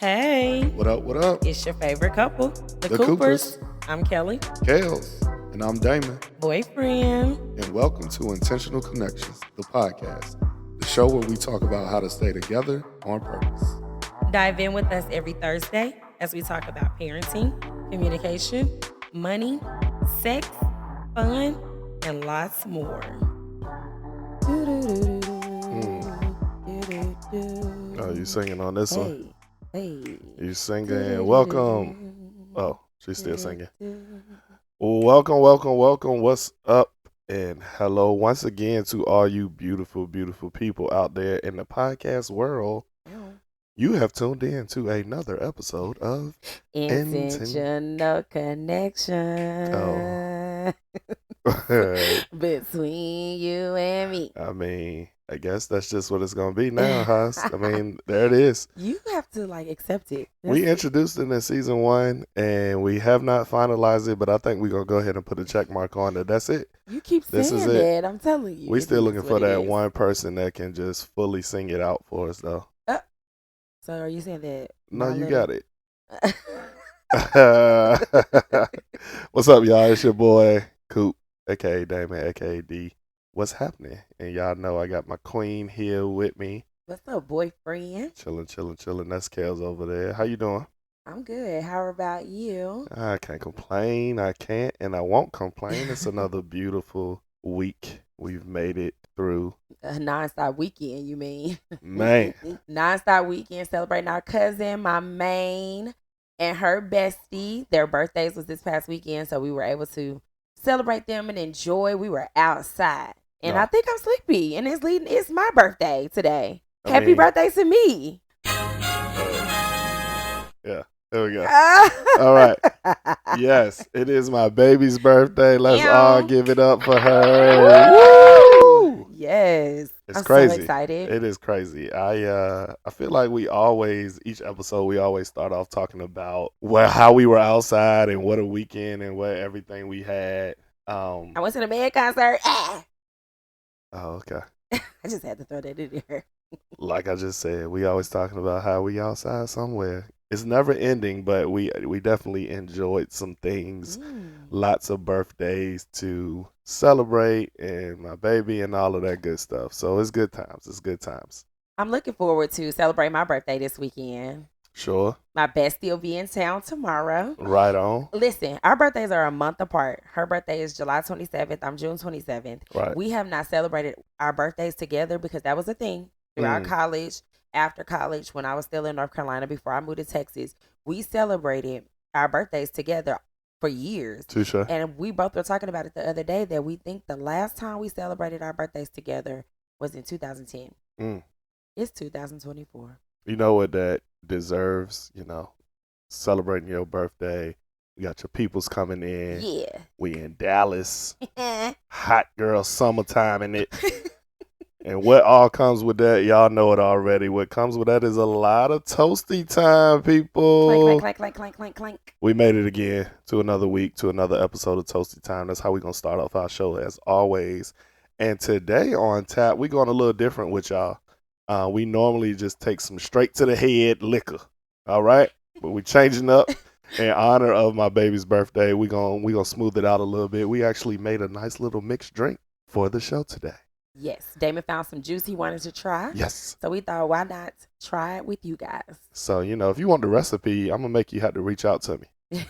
Hey, What up, what up? it's your favorite couple, the The Coopers. I'm Kelly, Kales. And I'm Damon. boyfriend. And welcome to Intentional Connections, the podcast, the show where we talk about how to stay together on purpose. Dive in with us every Thursday as we talk about parenting, communication, money, sex, fun, and lots more. Oh, you singing on this one? Hey. You singing, welcome. Oh, she's still singing. Welcome. What's up? And hello once again to all you beautiful, beautiful people out there in the podcast world. You have tuned in to another episode of Intentional Connection. Oh. Between you and me. I mean, I guess that's just what it's going to be now, huh? I mean, there it is. You have to accept it. We introduced it in season 1 and we have not finalized it, but I think we're going to go ahead and put a check mark on it. That's it. You keep saying that. I'm telling you. We still looking for that one person that can just fully sing it out for us, though. So are you saying that? No, you got it. What's up, y'all? It's your boy, Coop, a.k.a. Damon, a.k.a. D. What's happening? And y'all know I got my queen here with me. What's up, boyfriend? Chilling. That's Kels over there. How you doing? I'm good. How about you? I can't complain. I can't and I won't complain. It's another beautiful week. We've made it through. A non-stop weekend, you mean? Man. Non-stop weekend celebrating our cousin, my main, and her bestie. Their birthdays was this past weekend, so we were able to celebrate them and enjoy. We were outside. And I think I'm sleepy. And it's my birthday today. Happy birthday to me. Yeah. There we go. All right. Yes, it is my baby's birthday. Let's all give it up for her. Woo! Yes. I'm crazy. So excited. It is crazy. I feel like each episode we always start off talking about how we were outside and what a weekend and what everything we had. I went to the Med concert. Oh, okay. I just had to throw that in there. Like I just said, we always talking about how we outside somewhere. It's never ending, but we definitely enjoyed some things. Lots of birthdays to celebrate and my baby and all of that good stuff. So it's good times. I'm looking forward to celebrate my birthday this weekend. Sure. My bestie will be in town tomorrow. Right on. Listen, our birthdays are a month apart. Her birthday is July 27th. I'm June 27th. Right. We have not celebrated our birthdays together because that was a thing throughout college. After college, when I was still in North Carolina before I moved to Texas, we celebrated our birthdays together for years. Touche. And we both were talking about it the other day that we think the last time we celebrated our birthdays together was in 2010. It's 2024. You know what that deserves? Celebrating your birthday. You got your peoples coming in. Yeah. We in Dallas. Hot girl summertime in it. And what all comes with that, y'all know it already. What comes with that is a lot of toasty time, people. Clank. We made it again to another week, to another episode of Toasty Time. That's how we're going to start off our show as always. And today on tap, we're going a little different with y'all. We normally just take some straight to the head liquor, all right? But we're changing up in honor of my baby's birthday. We're gonna smooth it out a little bit. We actually made a nice little mixed drink for the show today. Yes, Damon found some juice he wanted to try. Yes. So we thought, why not try it with you guys? So, if you want the recipe, I'm going to make you have to reach out to me.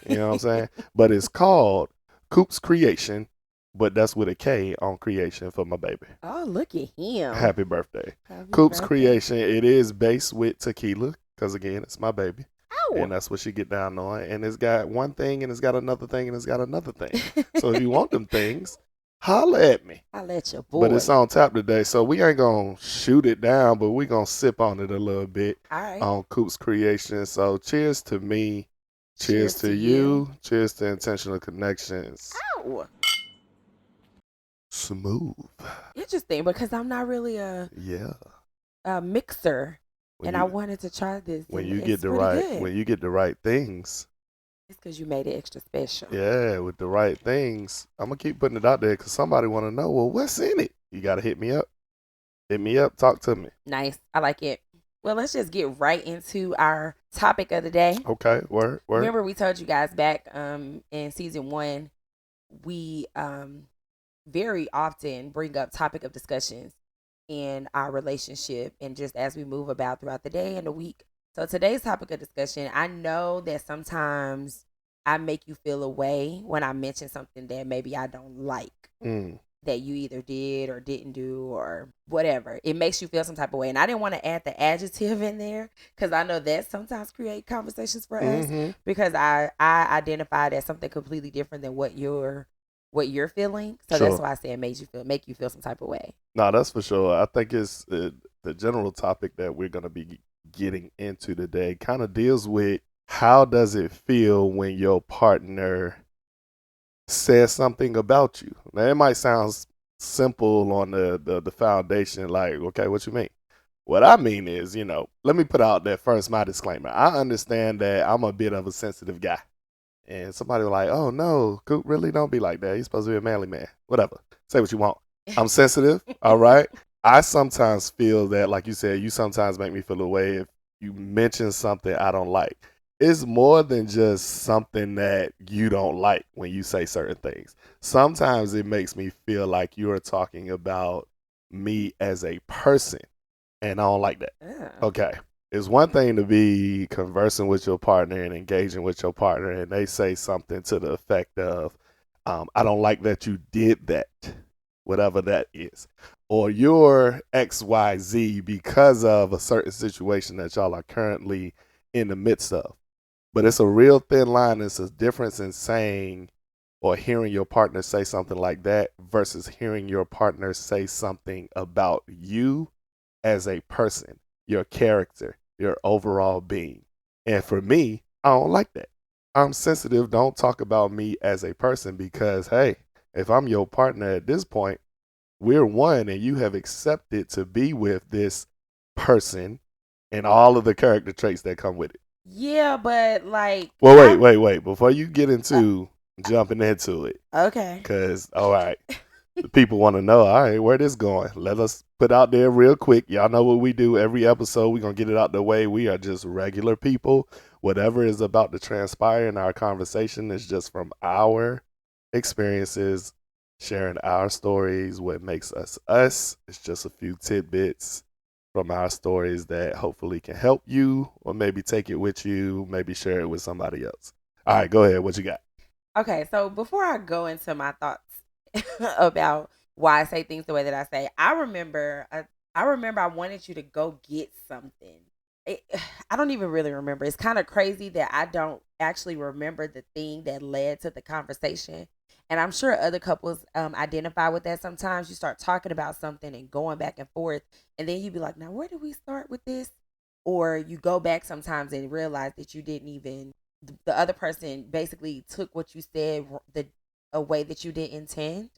You know what I'm saying? But it's called Coop's Creation, but that's with a K on creation for my baby. Oh, look at him. Happy birthday. Coop's Creation, it is based with tequila because, again, it's my baby. Oh. And that's what she get down on. And it's got one thing and it's got another thing and it's got another thing. So if you want them things, holla at me. Holla at your boy. But it's on tap today, so we ain't going to shoot it down, but we going to sip on it a little bit. All right. On Coop's Creation. So cheers to me. Cheers to you. Cheers to Intentional Connections. Ow. Smooth. Interesting, because I'm not really a mixer, I wanted to try this. When you get the right things. It's because you made it extra special. Yeah, with the right things. I'm going to keep putting it out there because somebody want to know, well, what's in it? You got to hit me up. Hit me up. Talk to me. Nice. I like it. Well, let's just get right into our topic of the day. Okay, word, word. Remember, we told you guys back in season 1, we very often bring up topic of discussions in our relationship and just as we move about throughout the day and the week. So today's topic of discussion, I know that sometimes I make you feel a way when I mention something that maybe I don't like. That you either did or didn't do or whatever. It makes you feel some type of way. And I didn't want to add the adjective in there because I know that sometimes create conversations for us because I identified as something completely different than what you're feeling. So that's why I said make you feel some type of way. No, that's for sure. I think it's the general topic that we're going to be getting into today kind of deals with how does it feel when your partner says something about you. Now, it might sound simple on the foundation, like, okay, what you mean? What I mean is, let me put out that first my disclaimer. I understand that I'm a bit of a sensitive guy. And somebody was like, oh, no, Coop, really don't be like that. You're supposed to be a manly man. Whatever. Say what you want. I'm sensitive, all right? I sometimes feel that, like you said, you sometimes make me feel a way if you mention something I don't like. It's more than just something that you don't like when you say certain things. Sometimes it makes me feel like you're talking about me as a person, and I don't like that. Yeah. Okay. It's one thing to be conversing with your partner and engaging with your partner, and they say something to the effect of, I don't like that you did that, whatever that is. Or you're XYZ because of a certain situation that y'all are currently in the midst of. But it's a real thin line. It's a difference in saying or hearing your partner say something like that versus hearing your partner say something about you as a person, your character, your overall being. And for me, I don't like that. I'm sensitive. Don't talk about me as a person because, hey, if I'm your partner at this point, we're one and you have accepted to be with this person and all of the character traits that come with it. Yeah, but like. Well, wait. Before you get into jumping into it. Okay. Because, all right, the people want to know, all right, where this going? Let us put out there real quick. Y'all know what we do every episode. We're going to get it out the way. We are just regular people. Whatever is about to transpire in our conversation is just from our experiences, sharing our stories, what makes us us. It's just a few tidbits from our stories that hopefully can help you or maybe take it with you, maybe share it with somebody else. All right, go ahead. What you got? Okay, so before I go into my thoughts about why I say things the way that I say, I remember I wanted you to go get something. I don't even really remember. It's kind of crazy that I don't actually remember the thing that led to the conversation. And I'm sure other couples identify with that sometimes. You start talking about something and going back and forth, and then you be like, now, where did we start with this? Or you go back sometimes and realize that you didn't even, the other person basically took what you said a way that you didn't intend.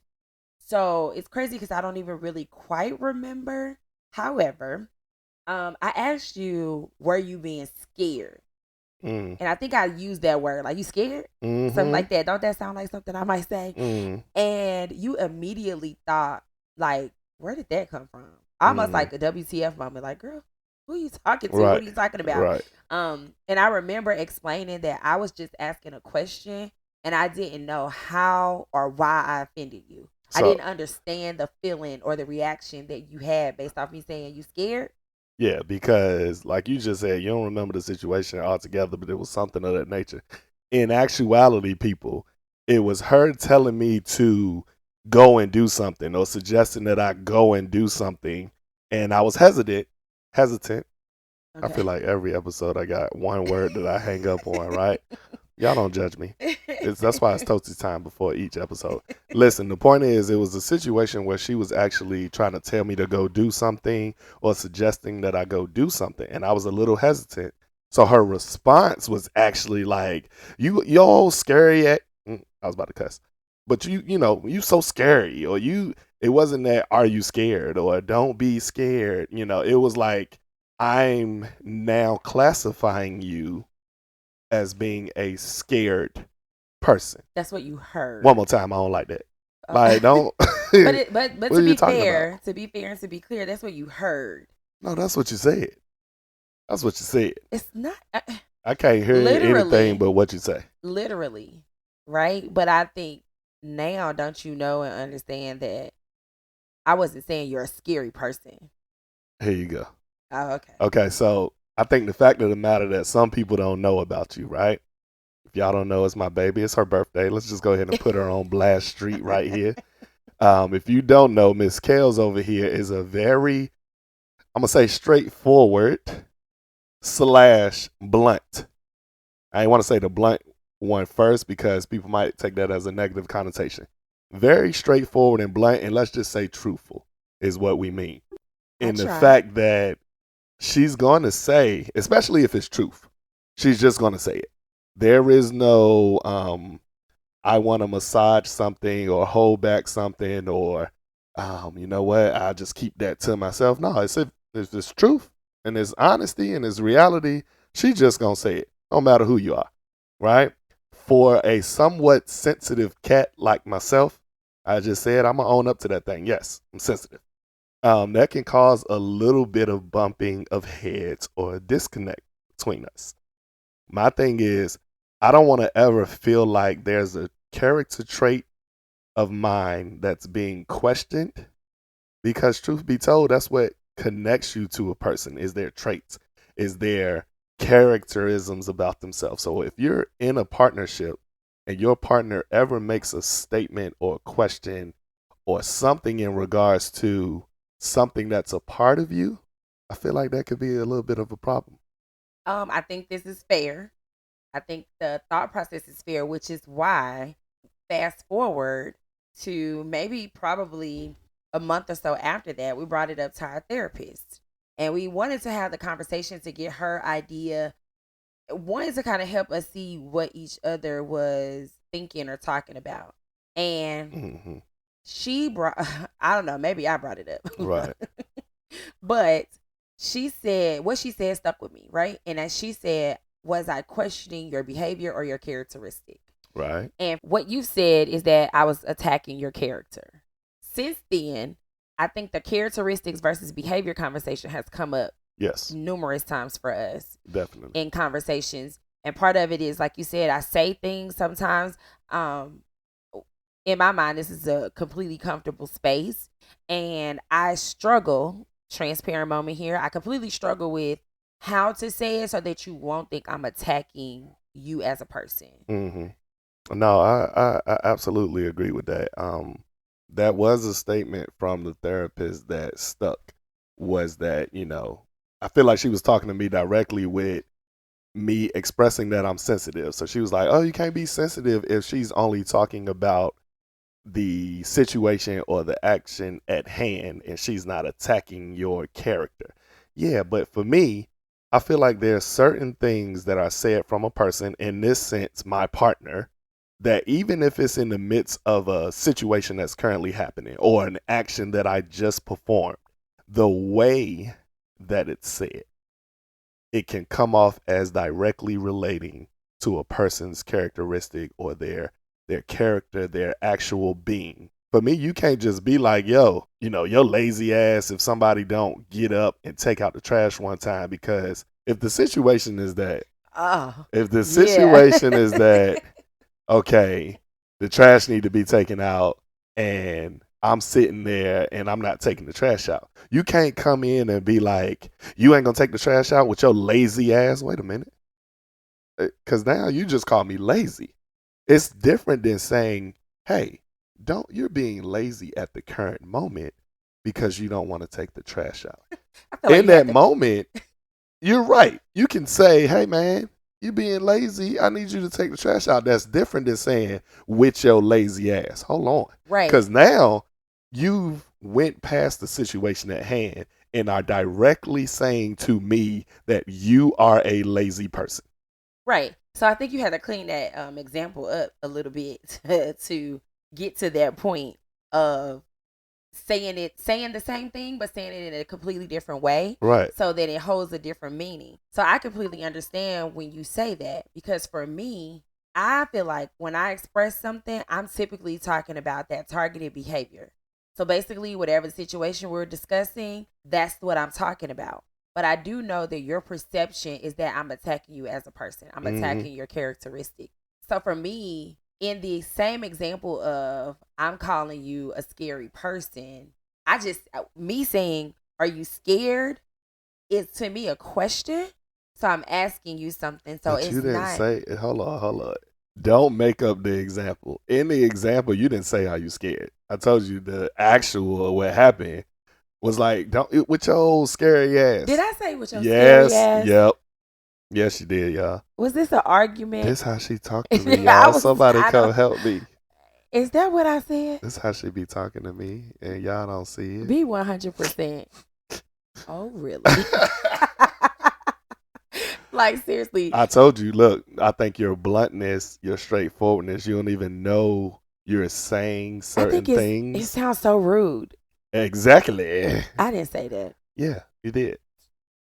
So it's crazy because I don't even really quite remember. However, I asked you, were you being scared? And I think I used that word, like, you scared? Something like that. Don't that sound like something I might say? And you immediately thought, like, where did that come from? Almost like a WTF moment, like, girl, who are you talking to? Right. What are you talking about? Right. And I remember explaining that I was just asking a question and I didn't know how or why I offended you. I didn't understand the feeling or the reaction that you had based off me saying you scared. Yeah, because like you just said, you don't remember the situation altogether, but it was something of that nature. In actuality, people, it was her telling me to go and do something or suggesting that I go and do something. And I was hesitant. Okay. I feel like every episode I got one word that I hang up on, right? Y'all don't judge me. That's why it's Toasty time before each episode. Listen, the point is, it was a situation where she was actually trying to tell me to go do something or suggesting that I go do something, and I was a little hesitant. So her response was actually like, "You scary at." I was about to cuss, but you so scary, or you. It wasn't that "Are you scared?" or "Don't be scared." It was like, I'm now classifying you as being a scared person. That's what you heard. One more time, I don't like that. Like, don't. but What to are you be talking fair, about? to be fair and to be clear, that's what you heard. No, that's what you said. That's what you said. It's not I can't hear anything literally, but what you say. literally, right? But I think now, don't you know and understand that I wasn't saying you're a scary person. Here you go. Oh, okay. Okay, so I think the fact of the matter that some people don't know about you, right? If y'all don't know, it's my baby. It's her birthday. Let's just go ahead and put her on Blast Street right here. If you don't know, Miss Kales over here is a very, I'm gonna say, straightforward / blunt. I ain't want to say the blunt one first because people might take that as a negative connotation. Very straightforward and blunt, and let's just say truthful is what we mean. I In the try. fact that she's going to say, especially if it's truth, she's just going to say it. There is no, I want to massage something or hold back something or, you know what, I just keep that to myself. No, if it's truth and it's honesty and it's reality, she's just going to say it, no matter who you are, right? For a somewhat sensitive cat like myself, I just said I'm going to own up to that thing. Yes, I'm sensitive. That can cause a little bit of bumping of heads or a disconnect between us. My thing is, I don't want to ever feel like there's a character trait of mine that's being questioned because, truth be told, that's what connects you to a person is their traits, is their characterisms about themselves. So if you're in a partnership and your partner ever makes a statement or a question or something in regards to something that's a part of you, I feel like that could be a little bit of a problem. I think this is fair. I think the thought process is fair, which is why fast forward to maybe probably a month or so after that, we brought it up to our therapist. And we wanted to have the conversation to get her idea, wanted to kind of help us see what each other was thinking or talking about. And Hmm. she brought, I don't know, maybe I brought it Right, up. But she said, what she said stuck with me, right? And as she said, was I questioning your behavior or your characteristic? right. And what you said is that I was attacking your character. Since then, I think the characteristics versus behavior conversation has come up Yes, numerous times for us definitely. in conversations. And part of it is, like you said, I say things sometimes. In my mind, this is a completely comfortable space. And I struggle, transparent moment here, I completely struggle with how to say it so that you won't think I'm attacking you as a person. Hmm. No, I absolutely agree with that. That was a statement from the therapist that stuck. Was that I feel like she was talking to me directly with me expressing that I'm sensitive. So she was like, "Oh, you can't be sensitive if she's only talking about the situation or the action at hand and she's not attacking your character." Yeah, but for me, I feel like there's certain things that are said from a person, in this sense, my partner, that even if it's in the midst of a situation that's currently happening or an action that I just performed, the way that it's said, it can come off as directly relating to a person's characteristic or their character, their actual being. For me, you can't just be like, yo, your lazy ass if somebody don't get up and take out the trash one time, because Oh, if the yeah. situation is that okay, the trash need to be taken out and I'm sitting there and I'm not taking the trash out. You can't come in and be like, you ain't gonna take the trash out with your lazy ass. Wait a minute. Cause now you just call me lazy. It's different than saying, hey, don't you're being lazy at the current moment because you don't want to take the trash out. I feel like In you had that to. moment, you're right. You can say, hey man, you being lazy. I need you to take the trash out. That's different than saying with your lazy ass. Hold on. Right, Because now you've went past the situation at hand and are directly saying to me that you are a lazy person. right. So I think you had to clean that example up a little bit to get to that point of saying the same thing, but saying it in a completely different way Right. so that it holds a different meaning. So I completely understand when you say that because for me, I feel like when I express something, I'm typically talking about that targeted behavior. So basically, whatever the situation we're discussing, that's what I'm talking about. but I do know that your perception is that I'm attacking you as a person. I'm attacking your characteristic. So for me, in the same example of I'm calling you a scary person, me saying, "Are you scared?" is to me a question. So I'm asking you something. So But you it's didn't not. say. Hold on, hold on. Don't make up the example. In the example, you didn't say how you scared. I told you the actual what happened was like, don't with your old scary ass. Did I say with your scary Yes, ass? yep. Yes, you did, y'all. Was this an argument? This how she talked to me, I y'all. was. Somebody I come don't. help me. Is that what I said? This how she be talking to me, and y'all don't see it. Be 100%. Oh, really? Like, seriously. I told you, look, I think your bluntness, your straightforwardness, you don't even know you're saying I certain think it things. sounds so rude. Exactly. I didn't say that. Yeah, you did.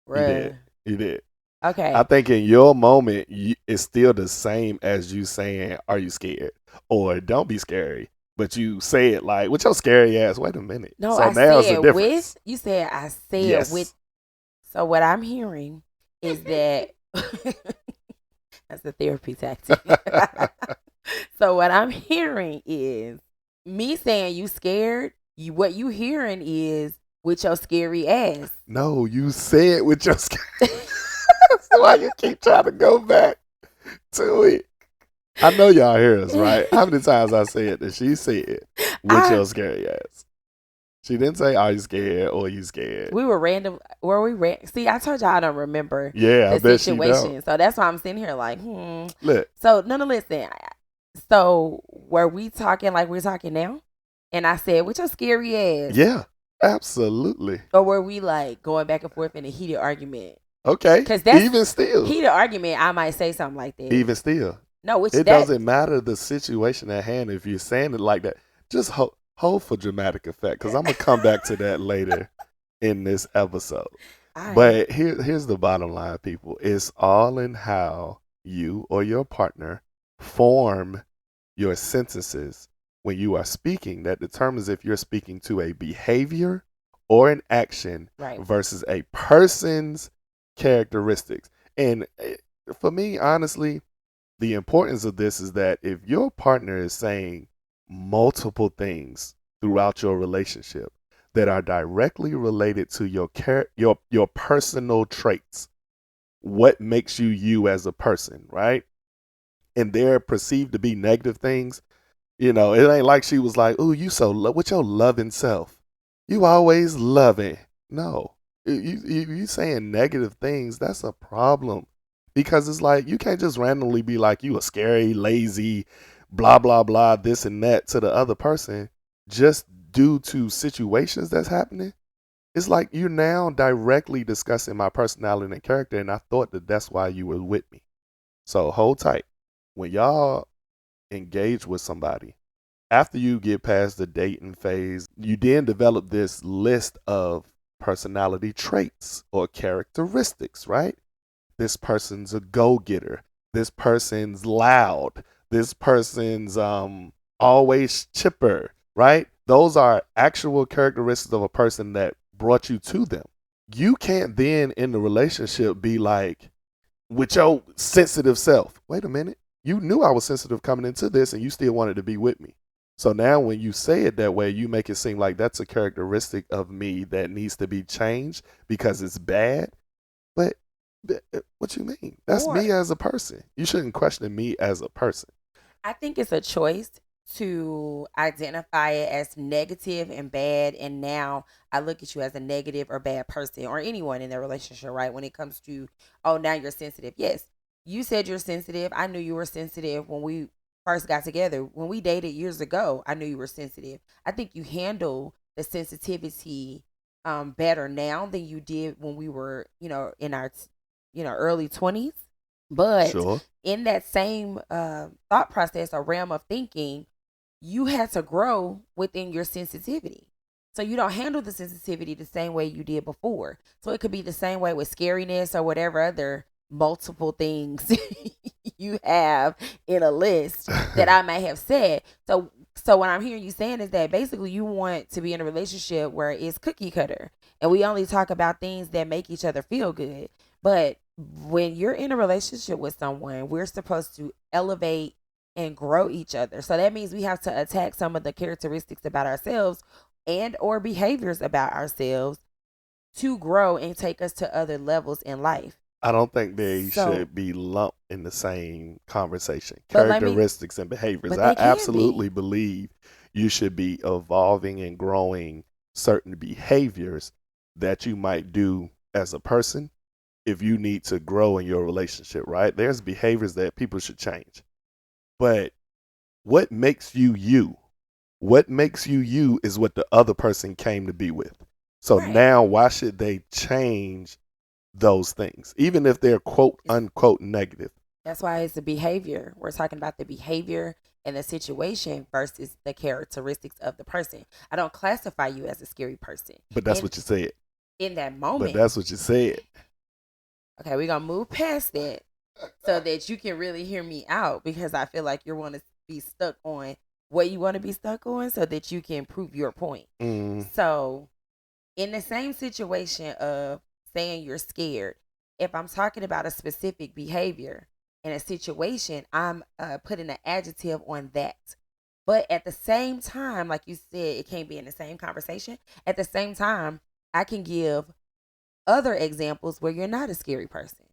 You did. Bruh. You did. Okay. I think in your moment, it's still the same as you saying, "Are you scared?" or "Don't be scary." But you say it like, "With your scary ass." Wait a minute. No, So I now it's a said difference. with. You said I said with. Yes. So what I'm hearing is that that's a therapy tactic. So what I'm hearing is me saying you scared. What you hearing is with your scary ass. No, you say it with your scary. That's why you keep trying to go back to it. I know y'all hear us, right? How many times I said that she said with your scary ass? She didn't say, "Are you scared?" or "You scared?" We were random. Were we? See, I told y'all I don't remember. Yeah, I the bet she situation, don't. so that's why I'm sitting here like, Look. So no, listen. So were we talking like we're talking now? And I said, "With your scary ass." Yeah, absolutely. Or were we like going back and forth in a heated argument? Okay. Because that's Even still. heated argument. I might say something like that. Even still. No, which It that doesn't matter the situation at hand if you're saying it like that. Just hold for dramatic effect because I'm going to come back to that later in this episode. Right. But here's the bottom line, people. It's all in how you or your partner form your sentences when you are speaking that determines if you're speaking to a behavior or an action right. versus a person's characteristics. And for me, honestly, the importance of this is that if your partner is saying multiple things throughout your relationship that are directly related to your personal traits, what makes you you as a person, right? And they're perceived to be negative things, it ain't like she was like, "Ooh, you so with your loving self, you always loving." No, you saying negative things. That's a problem because it's like you can't just randomly be like you a scary, lazy, blah blah blah, this and that to the other person just due to situations that's happening. It's like you're now directly discussing my personality and character, and I thought that that's why you were with me. So hold tight. When y'all engage with somebody, after you get past the dating phase, you then develop this list of personality traits or characteristics, right? This person's a go-getter. This person's loud. This person's always chipper, right? Those are actual characteristics of a person that brought you to them. You can't then in the relationship be like, with your sensitive self. Wait a minute. You knew I was sensitive coming into this and you still wanted to be with me. So now when you say it that way, you make it seem like that's a characteristic of me that needs to be changed because it's bad. But what you mean? That's me as a person. You shouldn't question me as a person. I think it's a choice to identify it as negative and bad, and now I look at you as a negative or bad person or anyone in their relationship, right? When it comes to, oh, now you're sensitive. Yes, you said you're sensitive. I knew you were sensitive when we first got together. When we dated years ago, I knew you were sensitive. I think you handle the sensitivity better now than you did when we were, in our, early 20s. But Sure. in that same thought process or realm of thinking, you had to grow within your sensitivity. So you don't handle the sensitivity the same way you did before. So it could be the same way with scariness or whatever other multiple things you have in a list that I may have said. So So what I'm hearing you saying is that basically you want to be in a relationship where it's cookie cutter and we only talk about things that make each other feel good. But when you're in a relationship with someone, we're supposed to elevate and grow each other. So that means we have to attack some of the characteristics about ourselves and or behaviors about ourselves to grow and take us to other levels in life. I don't think they So, should be lumped in the same conversation. but let me, Characteristics and behaviors. but I they can absolutely be. believe you should be evolving and growing certain behaviors that you might do as a person if you need to grow in your relationship, right? There's behaviors that people should change. But what makes you you? What makes you you is what the other person came to be with. So Right. now why should they change those things, even if they're quote It's, unquote negative? that's why it's a behavior. We're talking about the behavior and the situation versus the characteristics of the person. I don't classify you as a scary person. But that's In what you said. in that But moment, that's what you said. okay, we're gonna move past that so that you can really hear me out because I feel like you want to be stuck on what you want to be stuck on so that you can prove your point. Mm, So in the same situation of saying you're scared, if I'm talking about a specific behavior in a situation, I'm putting an adjective on that. But at the same time, like you said, it can't be in the same conversation. At the same time, I can give other examples where you're not a scary person.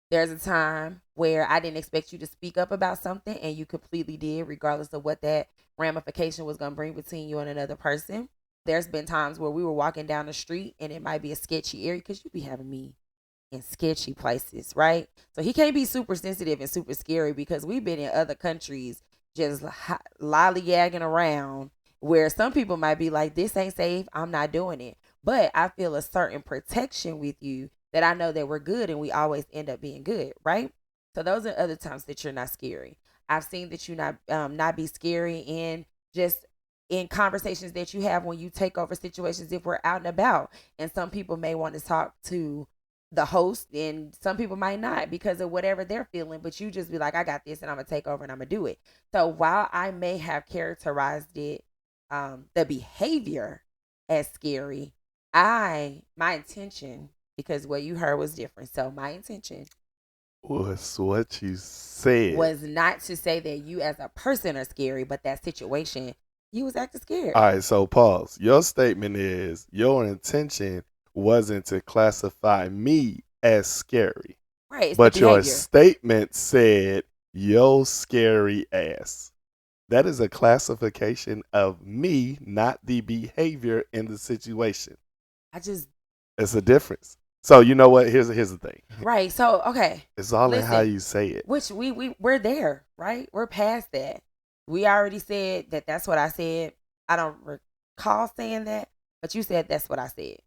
There's a time where I didn't expect you to speak up about something and you completely did, regardless of what that ramification was going to bring between you and another person. There's been times where we were walking down the street and it might be a sketchy area because you be having me in sketchy places, right? So he can't be super sensitive and super scary because we've been in other countries just lollygagging around where some people might be like, this ain't safe, I'm not doing it. But I feel a certain protection with you that I know that we're good and we always end up being good, right? So those are other times that you're not scary. I've seen that you not be scary in just in conversations that you have when you take over situations if we're out and about. And some people may want to talk to the host and some people might not because of whatever they're feeling, but you just be like, I got this and I'm gonna take over and I'm gonna do it. So while I may have characterized it, the behavior as scary, my intention, because what you heard was different, so my intention was what you said. was not to say that you as a person are scary, but that situation you was acting scared. All right, so pause. Your statement is your intention wasn't to classify me as scary, Right, it's the but your behavior. statement said yo scary ass. That is a classification of me, not the behavior in the situation. I just It's a difference. So you know what? Here's the thing. right. So okay, It's all in how listen. you say it. Which we're there, right? We're past that. We already said that that's what I said. I don't recall saying that, but you said that's what I said.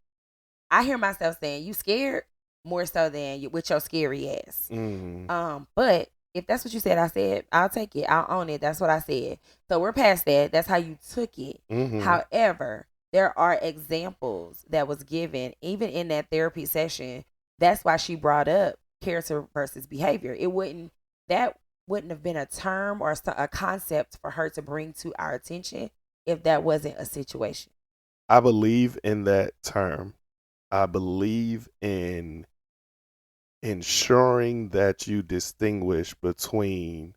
I hear myself saying you scared more so than you with your scary ass. Mm, But if that's what you said, I said I'll take it. I'll own it. That's what I said. So we're past that. That's how you took it. mm-hmm. However, there are examples that was given even in that therapy session. That's why she brought up character versus behavior. It wouldn't that wouldn't have been a term or a concept for her to bring to our attention if that wasn't a situation. I believe in that term. I believe in ensuring that you distinguish between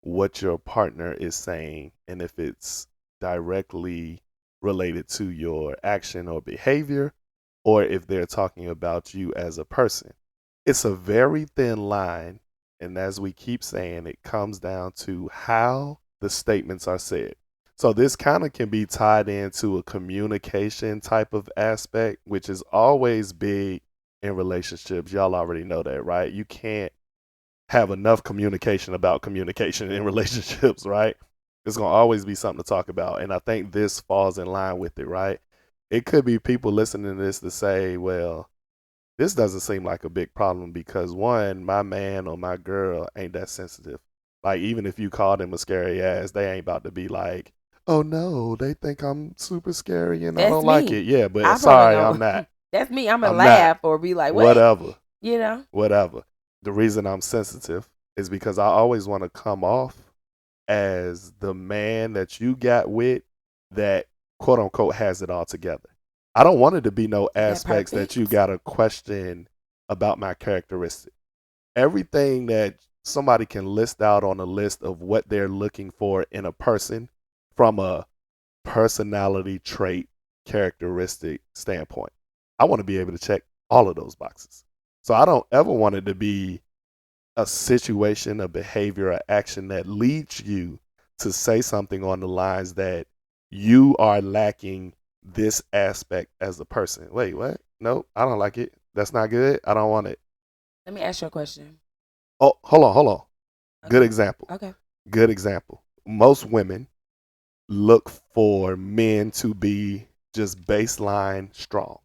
what your partner is saying and if it's directly related to your action or behavior or if they're talking about you as a person. It's a very thin line. And as we keep saying, it comes down to how the statements are said. So this kind of can be tied into a communication type of aspect, which is always big in relationships. Y'all already know that, right? You can't have enough communication about communication in relationships, right? There's going to always be something to talk about. And I think this falls in line with it, right? It could be people listening to this to say, well, this doesn't seem like a big problem because one, my man or my girl ain't that sensitive. Like, even if you call them a scary ass, they ain't about to be like, oh no, they think I'm super scary and I That's don't like me. it. Yeah, but I'm probably sorry, I'm gonna not. that's me. I'm gonna I'm not. laugh or be like, what? Whatever. You know? Whatever. The reason I'm sensitive is because I always want to come off as the man that you got with that quote unquote has it all together. I don't want it to be no Is that aspects that you perfect? got to question about my characteristic. Everything that somebody can list out on a list of what they're looking for in a person from a personality trait characteristic standpoint. I want to be able to check all of those boxes. So I don't ever want it to be a situation, a behavior, or action that leads you to say something on the lines that you are lacking this aspect as a person. Wait, what? No, I don't like it. That's not good. I don't want it. Let me ask you a question. Oh, hold on. Good Okay. example. Okay. Good example. Most women look for men to be just baseline strong.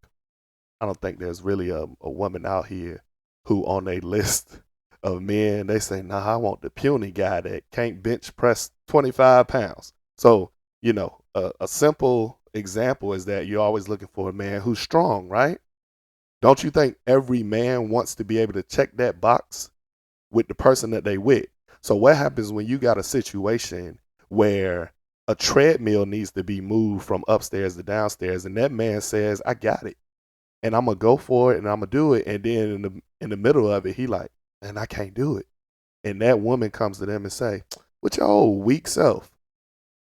I don't think there's really a woman out here who on a list of men, they say, nah, I want the puny guy that can't bench press 25 pounds. So, a simple example is that you're always looking for a man who's strong, right? Don't you think every man wants to be able to check that box with the person that they with? So what happens when you got a situation where a treadmill needs to be moved from upstairs to downstairs and that man says, I got it and I'm gonna go for it and I'm gonna do it, and then in the middle of it, he like, and I can't do it, and that woman comes to them and say, "What your old weak self?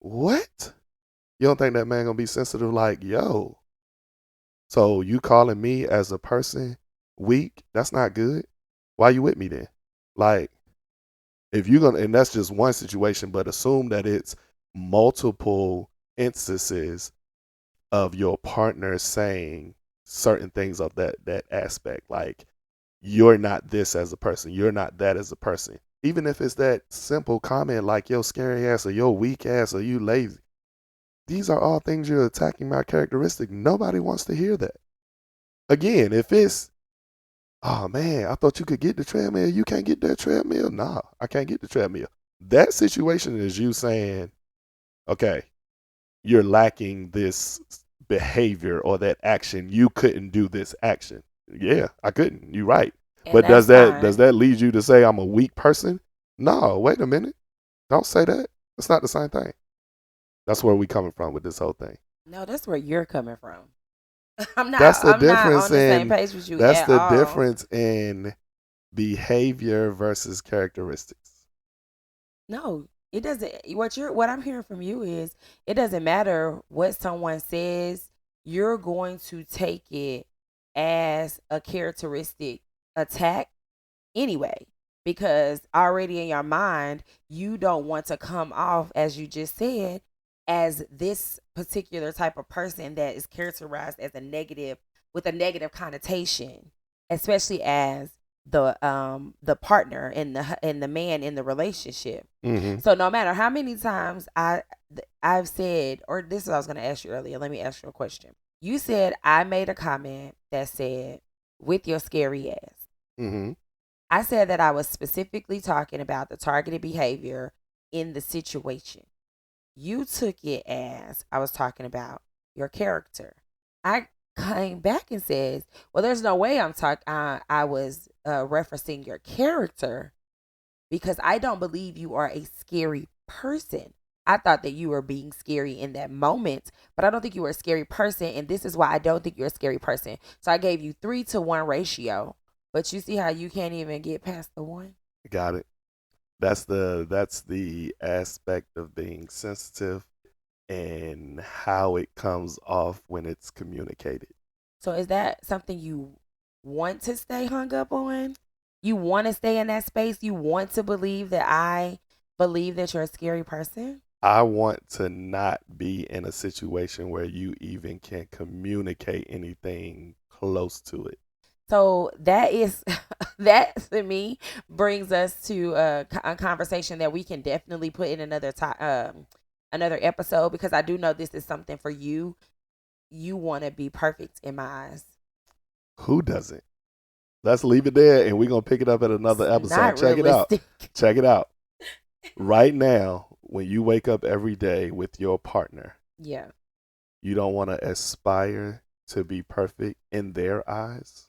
What? You don't think that man gonna be sensitive? Like, yo, so you calling me as a person weak? That's not good. Why you with me then? Like, if you're gonna, and that's just one situation, but assume that it's multiple instances of your partner saying certain things of that aspect, like you're not this as a person, you're not that as a person, even if it's that simple comment like yo scary ass or yo weak ass or you lazy. These are all things you're attacking my characteristic. Nobody wants to hear that. Again, if it's, oh man, I thought you could get the treadmill, you can't get that treadmill. Nah, I can't get the treadmill. That situation is you saying, okay, you're lacking this behavior or that action. You couldn't do this action. Yeah, I couldn't. You're right. And But does that's that fine. lead you to say I'm a weak person? No, wait a minute. Don't say that. It's not the same thing. That's where we coming from with this whole thing. No, that's where you're coming from. That's the I'm not difference on the same in page with you that's at the all. difference in behavior versus characteristics. No, it doesn't. What I'm hearing from you is it doesn't matter what someone says, you're going to take it as a characteristic attack anyway, because already in your mind you don't want to come off, as you just said, as this particular type of person that is characterized as a negative, with a negative connotation, especially as the partner and the man in the relationship. Mm-hmm. So no matter how many times I've said, or this is what I was going to ask you earlier, let me ask you a question. You said I made a comment that said, with your scary ass. Mm-hmm. I said that I was specifically talking about the targeted behavior in the situation. You took it as I was talking about your character. I came back and says, "Well, there's no way I'm talking. I was referencing your character because I don't believe you are a scary person. I thought that you were being scary in that moment, but I don't think you were a scary person, and this is why I don't think you're a scary person. So I gave you 3-to-1 ratio, but you see how you can't even get past the one. Got it. That's the aspect of being sensitive and how it comes off when it's communicated. So is that something you want to stay hung up on? You want to stay in that space? You want to believe that I believe that you're a scary person? I want to not be in a situation where you even can communicate anything close to it. So that is that to me brings us to a conversation that we can definitely put in another episode, because I do know this is something for you. You want to be perfect in my eyes. Who doesn't? Let's leave it there and we're going to pick it up at It's another episode. not Check it out. realistic. Check it out. Right now, when you wake up every day with your partner, Yeah. you don't want to aspire to be perfect in their eyes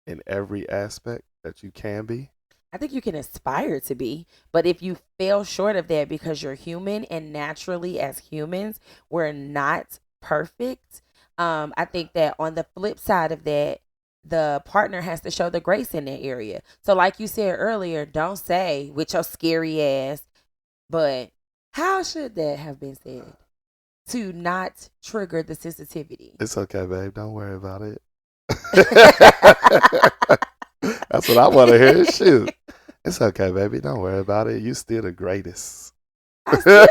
in every aspect that you can be. I think you can aspire to be, but if you fail short of that because you're human and naturally as humans, we're not perfect. I think that on the flip side of that, the partner has to show the grace in that area. So, like you said earlier, don't say with your scary ass, but how should that have been said to not trigger the sensitivity? It's okay, babe. Don't worry about it. That's what I want to hear. Shoot. It's okay, baby. Don't worry about it. You still the greatest. I still,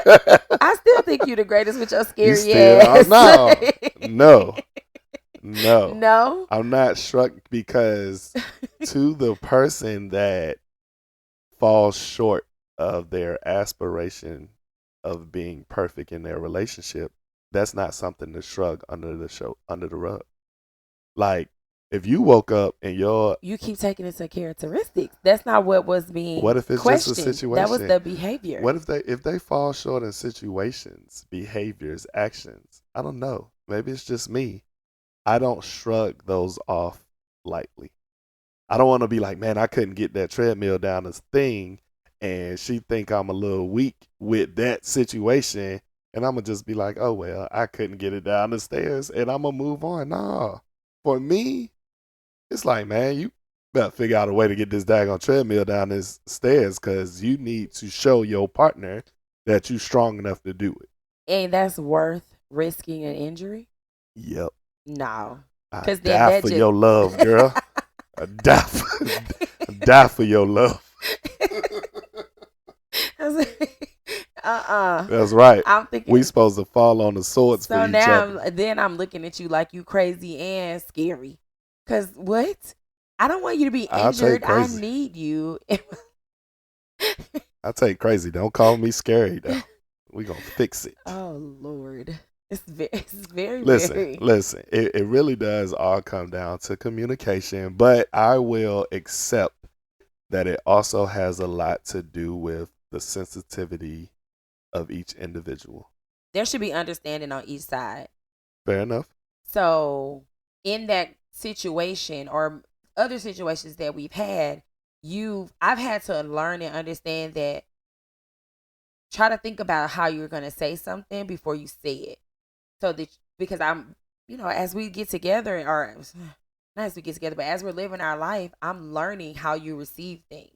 I still think you the greatest with your You scary still ass. no. No. I'm not struck because to the person that falls short of their aspiration of being perfect in their relationship, that's not something to shrug under the rug. Like if you woke up and You keep taking it to characteristics. That's not what was being what if it's questioned. just a situation? That was the behavior. What if they fall short in situations, behaviors, actions? I don't know. Maybe it's just me. I don't shrug those off lightly. I don't want to be like, man, I couldn't get that treadmill down this thing, and she think I'm a little weak with that situation, and I'm gonna just be like, oh well, I couldn't get it down the stairs, and I'm gonna move on. Nah, for me, it's like, man, you better figure out a way to get this daggone treadmill down this stairs, because you need to show your partner that you're strong enough to do it. And that's worth risking an injury? Yep. No. I Because die for your love, girl. I die for your love. That's right. I'm thinking we supposed to fall on the swords for each other. Then I'm looking at you like you crazy and scary. Cause what? I don't want you to be injured. I need you. I take crazy. Don't call me scary though. We gonna fix it. Oh Lord. It's very listen. It really does all come down to communication, but I will accept that it also has a lot to do with the sensitivity of each individual. There should be understanding on each side. Fair enough. So in that situation or other situations that we've had, I've had to learn and understand that try to think about how you're going to say something before you say it. So that, because I'm, as we get together, or not as we get together, but as we're living our life, I'm learning how you receive things.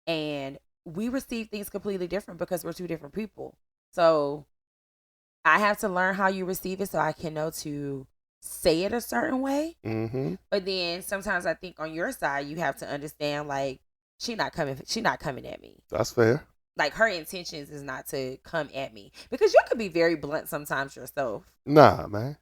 And we receive things completely different because we're two different people. So I have to learn how you receive it so I can know to say it a certain way. Mm-hmm. But then sometimes I think on your side, you have to understand, like, she's not coming at me. That's fair. Like, her intentions is not to come at me, because you could be very blunt sometimes yourself. Nah, man.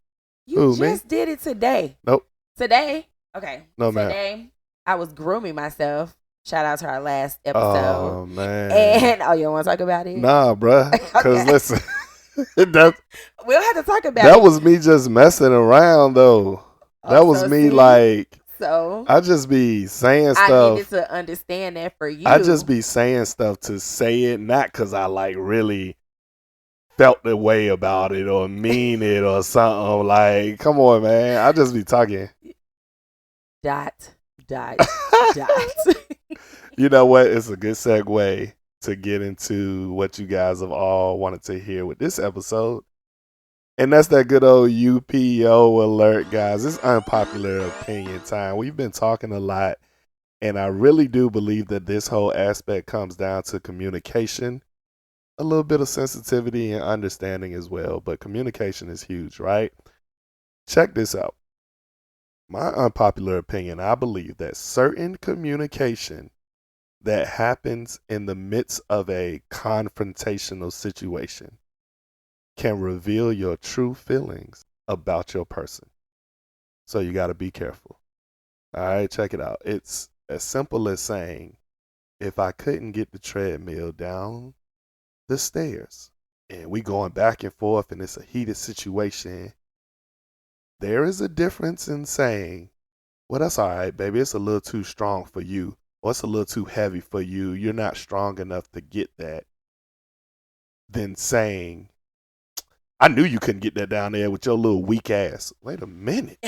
You just did it today. Nope. Today? Okay. No, man. Today, I was grooming myself. Shout out to our last episode. Oh, man. And, you don't want to talk about it? Nah, bruh. Because listen. We'll have to talk about it. That was me just messing around, though. That was me, like... So I just be saying stuff. I needed to understand that for you. I just be saying stuff to say it, not because I like really felt the way about it or mean it or something. Like, come on, man. I just be talking. ... You know what? It's a good segue to get into what you guys have all wanted to hear with this episode. And that's that good old UPO alert, guys. It's unpopular opinion time. We've been talking a lot, and I really do believe that this whole aspect comes down to communication, a little bit of sensitivity and understanding as well, but communication is huge, right? Check this out. My unpopular opinion, I believe that certain communication that happens in the midst of a confrontational situation can reveal your true feelings about your person. So you got to be careful. All right, check it out. It's as simple as saying, if I couldn't get the treadmill down the stairs and we going back and forth and it's a heated situation, there is a difference in saying, well, that's all right, baby. It's a little too strong for you, or it's a little too heavy for you. You're not strong enough to get that. Than saying, I knew you couldn't get that down there with your little weak ass. Wait a minute.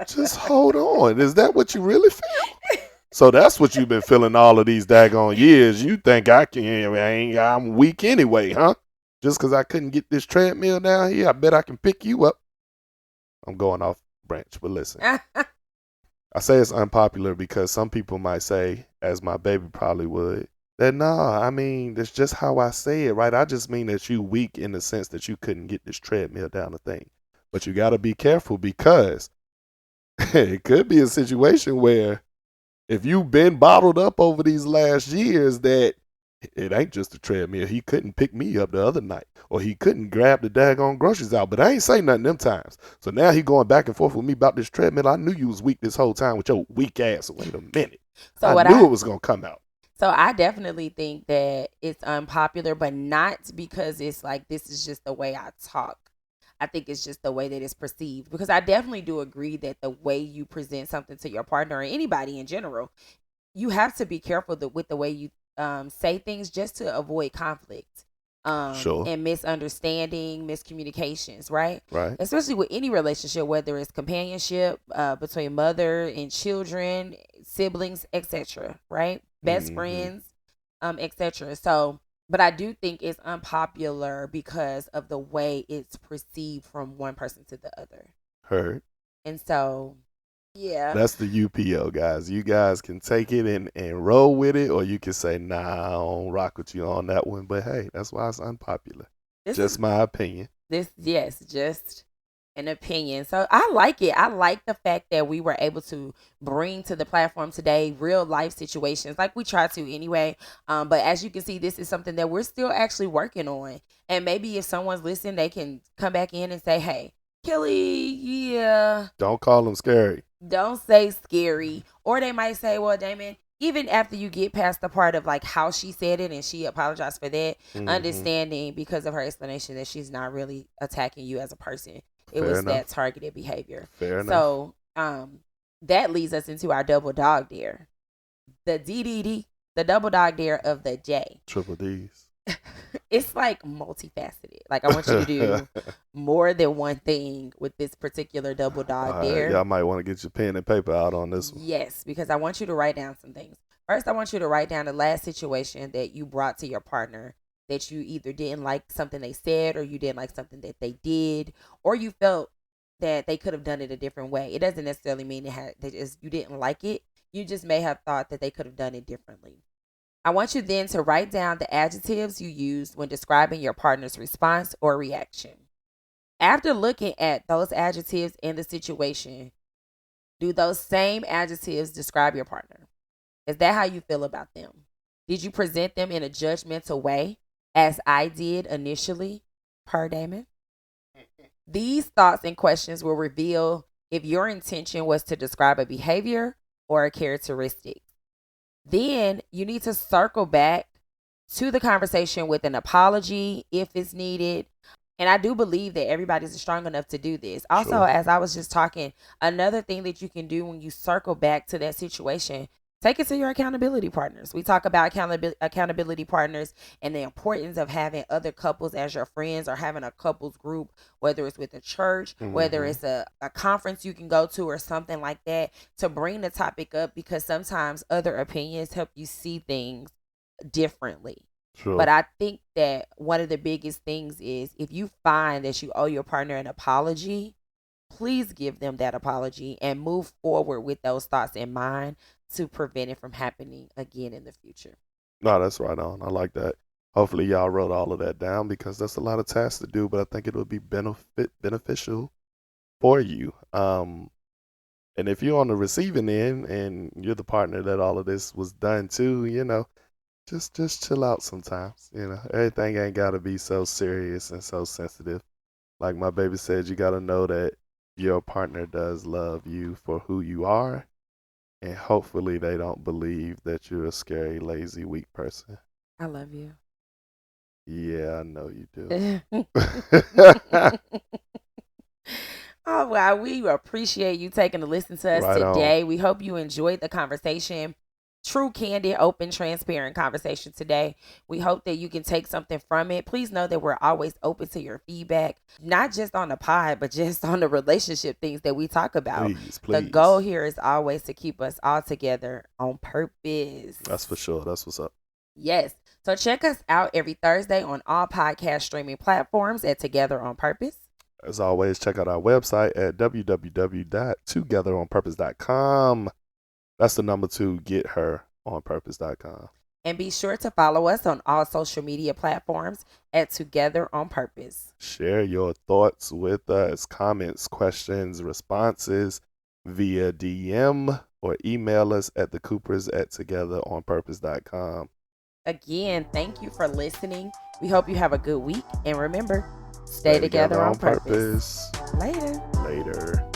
Just hold on. Is that what you really feel? So that's what you've been feeling all of these daggone years. You think I'm weak anyway, huh? Just because I couldn't get this treadmill down here, I bet I can pick you up. I'm going off branch, but listen. I say it's unpopular because some people might say, as my baby probably would, that I mean, that's just how I say it, right? I just mean that you weak in the sense that you couldn't get this treadmill down the thing. But you got to be careful because it could be a situation where if you've been bottled up over these last years, that it ain't just a treadmill. He couldn't pick me up the other night, or he couldn't grab the daggone groceries out. But I ain't say nothing them times. So now he going back and forth with me about this treadmill. I knew you was weak this whole time with your weak ass. Wait a minute. So I what knew it was gonna come out. So I definitely think that it's unpopular, but not because it's like this is just the way I talk. I think it's just the way that it's perceived. Because I definitely do agree that the way you present something to your partner or anybody in general, you have to be careful with the way you say things just to avoid conflict Sure. and misunderstanding, miscommunications, right? Right. Especially with any relationship, whether it's companionship between mother and children, siblings, etc., right? Best friends, etc. So, but I do think it's unpopular because of the way it's perceived from one person to the other. Heard. And so, yeah. That's the UPO, guys. You guys can take it and roll with it, or you can say, nah, I don't rock with you on that one. But hey, that's why it's unpopular. This Just is my opinion. yes, just an opinion. So I like it. I like the fact that we were able to bring to the platform today real life situations like we try to anyway. But as you can see, this is something that we're still actually working on. And maybe if someone's listening, they can come back in and say, hey, Kelly, yeah. Don't call them scary. Don't say scary. Or they might say, well, Damon, even after you get past the part of like how she said it and she apologized for that, understanding because of her explanation that she's not really attacking you as a person. It Fair was enough. that targeted behavior. Fair enough. So that leads us into our double dog dare. The DDD, the double dog dare of the day. Triple D's. It's like multifaceted. Like I want you to do more than one thing with this particular double dog dare. Y'all might want to get your pen and paper out on this one. Yes, because I want you to write down some things. First, I want you to write down the last situation that you brought to your partner that you either didn't like something they said, or you didn't like something that they did, or you felt that they could have done it a different way. It doesn't necessarily mean that you didn't like it. You just may have thought that they could have done it differently. I want you then to write down the adjectives you used when describing your partner's response or reaction. After looking at those adjectives in the situation, do those same adjectives describe your partner? Is that how you feel about them? Did you present them in a judgmental way, as I did initially, per Damon? These thoughts and questions will reveal if your intention was to describe a behavior or a characteristic. Then you need to circle back to the conversation with an apology if it's needed. And I do believe that everybody's strong enough to do this. Also, Sure. as I was just talking, another thing that you can do when you circle back to that situation, take it to your accountability partners. We talk about accountability partners and the importance of having other couples as your friends, or having a couples group, whether it's with a church, whether it's a conference you can go to or something like that, to bring the topic up, because sometimes other opinions help you see things differently. Sure. But I think that one of the biggest things is if you find that you owe your partner an apology, please give them that apology and move forward with those thoughts in mind to prevent it from happening again in the future. No, that's right on. I like that. Hopefully y'all wrote all of that down, because that's a lot of tasks to do, but I think it will be beneficial for you. And if you're on the receiving end and you're the partner that all of this was done to, just chill out sometimes. Everything ain't gotta be so serious and so sensitive. Like my baby said, you gotta know that your partner does love you for who you are, and hopefully they don't believe that you're a scary, lazy, weak person. I love you. Yeah, I know you do. Oh, well, we appreciate you taking a listen to us Right on. today. We hope you enjoyed the conversation. true, candid, open, transparent conversation today. We hope that you can take something from it. Please know that we're always open to your feedback, not just on the pod, but just on the relationship things that we talk about. Please, The please. goal here is always to keep us all together on purpose. That's for sure. That's what's up. Yes. So check us out every Thursday on all podcast streaming platforms at Together on Purpose. As always, check out our website at www.togetheronpurpose.com. That's the number 2, getheronpurpose.com. And be sure to follow us on all social media platforms at Together on Purpose. Share your thoughts with us, comments, questions, responses via DM or email us at thecoopers@togetheronpurpose.com. Again, thank you for listening. We hope you have a good week. And remember, stay together on purpose. Later. Later.